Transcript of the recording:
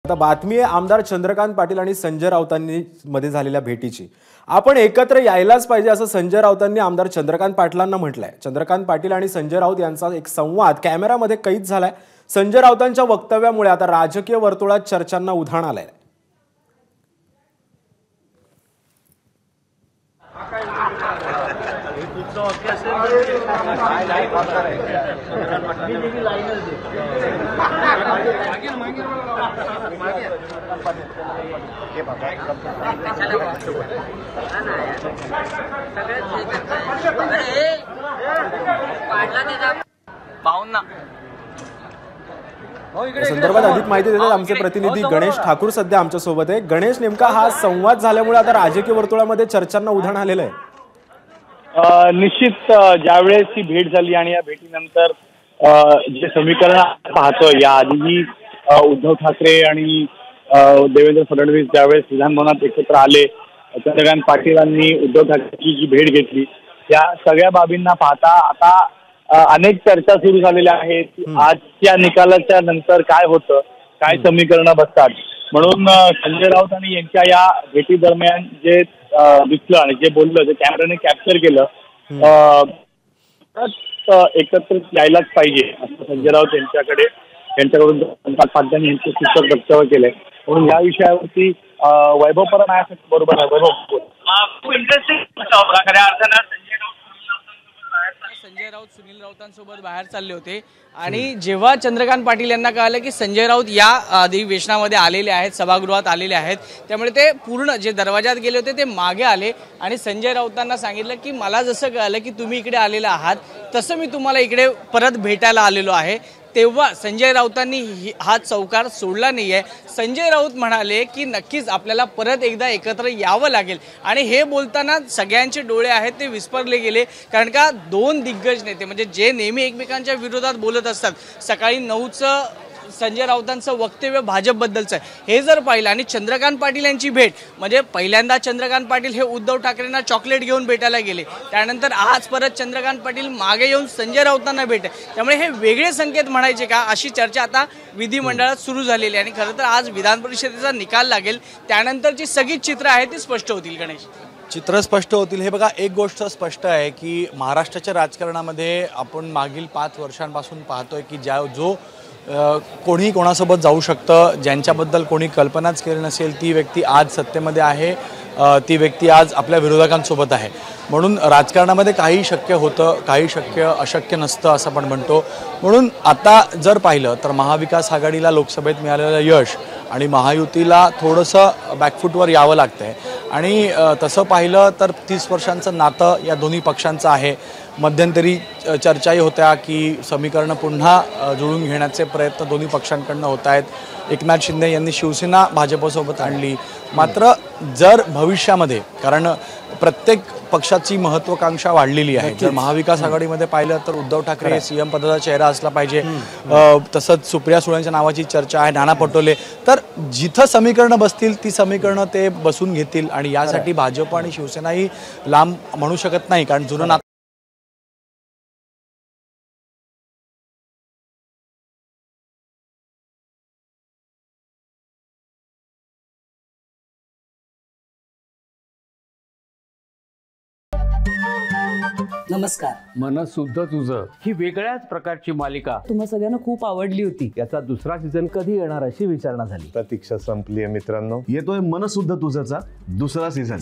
आता बातमी आहे आमदार चंद्रकांत पाटील आणि संजय राऊतांनी मध्ये झालेल्या भेटीची। आपण एकत्र यायलाच पाहिजे असं संजय राऊतांनी आमदार चंद्रकांत पाटलांना म्हटलंय। चंद्रकांत पाटील आणि संजय राऊत यांचा एक संवाद कॅमेरामध्ये कैद झालाय। संजय राऊतांच्या वक्तव्यामुळे आता राजकीय वर्तुळात चर्चांना उधाण आलंय। संदर्भात अधिक माहिती देतात आमचे प्रतिनिधी गणेश ठाकूर सध्या आमच्या सोबत आहे। गणेश, नेमका हा संवाद झाल्यामुळे आता राजकीय वर्तुळामध्ये चर्चांना उधाण आलेलं आहे। निश्चित ज्यावेळेस ही भेट झाली आणि या भेटीनंतर जे समीकरण पाहतोय, या आधीही उद्धव ठाकरे आणि देवेंद्र फडणवीस ज्यावेळेस विधानभवनात एकत्र आले, चंद्रकांत पाटीलांनी उद्धव ठाकरेंची जी भेट घेतली, या सगळ्या बाबींना पाहता आता अनेक चर्चा सुरू झालेल्या आहेत। आजच्या निकालाच्या नंतर काय होतं, काय समीकरणं बसतात, म्हणून संजय राऊत आणि यांच्या या भेटी दरम्यान जे दिसलं आणि जे बोललं, जे कॅमेराने कॅप्चर केलं, एकत्र यायलाच पाहिजे असं संजय राऊत यांच्याकडून पाटलांनी यांचं पुस्तक वक्तव्य केलंय। म्हणून या विषयावरती वैभव परम आहे बरोबर आहे। वैभव, खूप इंटरेस्टिंग खऱ्या अर्थानं संजय राऊत सुनील राऊतांसोबत बाहेर चालले होते आणि जेव्हा चंद्रकांत पाटील यांना कळलं की संजय राऊत या अधिवेशनामध्ये आलेले आहेत, सभागृहात आलेले आहेत, त्यामुळे ते पूर्ण जे दरवाजात गेले होते ते मागे आले आणि संजय राऊतांना सांगितलं की मला जसं कळलं की तुम्ही इकडे आलेले आहात तसं मी तुम्हाला इकडे परत भेटायला आलेलो आहे। तेव्हा संजय राऊतांनी हा चौकार सोडला नाहीये। संजय राऊत म्हणाले की नक्कीच आपल्याला परत एकदा एकत्र यावं लागेल आणि हे बोलताना सगळ्यांचे डोळे आहेत ते विस्फारले गेले, कारण का दोन दिग्गज नेते म्हणजे जे नेहमी एकमेकांच्या विरोधात बोलत असतात, सकाळी 9चं संजय राऊतांचं वक्तव्य भाजपबद्दलचं आहे हे जर पाहिलं आणि चंद्रकांत पाटील यांची भेट म्हणजे पहिल्यांदा चंद्रकांत पाटील हे उद्धव ठाकरेंना चॉकलेट घेऊन भेटायला गेले, त्यानंतर आज परत चंद्रकांत पाटील मागे येऊन संजय राऊतांना भेट, त्यामुळे हे वेगळे संकेत म्हणायचे का अशी चर्चा आता विधिमंडळात सुरू झालेली आहे। आणि खरं तर आज विधान परिषदेचा निकाल लागेल, त्यानंतरची सगळी चित्र आहेत ती स्पष्ट होतील। गणेश, चित्र स्पष्ट होतील। हे बघा, एक गोष्ट स्पष्ट आहे की महाराष्ट्राच्या राजकारणामध्ये आपण मागील 5 वर्षांपासून पाहतोय की जो कोणी कोणासोबत जाऊ शकतं, ज्यांच्याबद्दल कोणी कल्पनाच केली नसेल ती व्यक्ती आज सत्तेमध्ये आहे, ती व्यक्ती आज आपल्या विरोधकांसोबत आहे। म्हणून राजकारणामध्ये काही शक्य होतं, काही अशक्य नसतं असं आपण म्हणतो। म्हणून आता जर पाहिलं तर महाविकास आघाडीला लोकसभेत मिळालेलं यश आणि महायुतीला थोडंसं बॅकफूटवर यावं लागतंय आणि तसं पाहिलं तर 30 वर्षांचं नातं या दोन्ही पक्षांचं आहे। मध्यंतरी चर्चाही होत्या की समीकरणं पुन्हा जुळून घेण्याचे प्रयत्न दोन्ही पक्षांकडून होत आहेत। एकनाथ शिंदे यांनी शिवसेना भाजपसोबत आणली, मात्र जर भविष्यामध्ये, कारण प्रत्येक पक्षाची महत्त्वाकांक्षा वाढलेली आहे, जर महाविकास आघाडीमध्ये पाहिलं तर उद्धव ठाकरे हे सीएम पदाचा चेहरा असला पाहिजे, तसंच सुप्रिया सुळेंच्या नावाची चर्चा आहे, नाना पटोले, तर जिथं समीकरणं बसतील ती समीकरणं ते बसून घेतील आणि यासाठी भाजप आणि शिवसेनाही लांब म्हणू शकत नाही, कारण जुनं नातं नमस्कार। मन शुद्ध तुझं ही वेगळ्याच प्रकारची मालिका तुम्हा सगळ्यांना खूप आवडली होती। याचा दुसरा सीझन कधी येणार अशी विचारणा झाली। प्रतीक्षा संपली आहे मित्रांनो, येतोय मन शुद्ध तुझंचा दुसरा सीझन।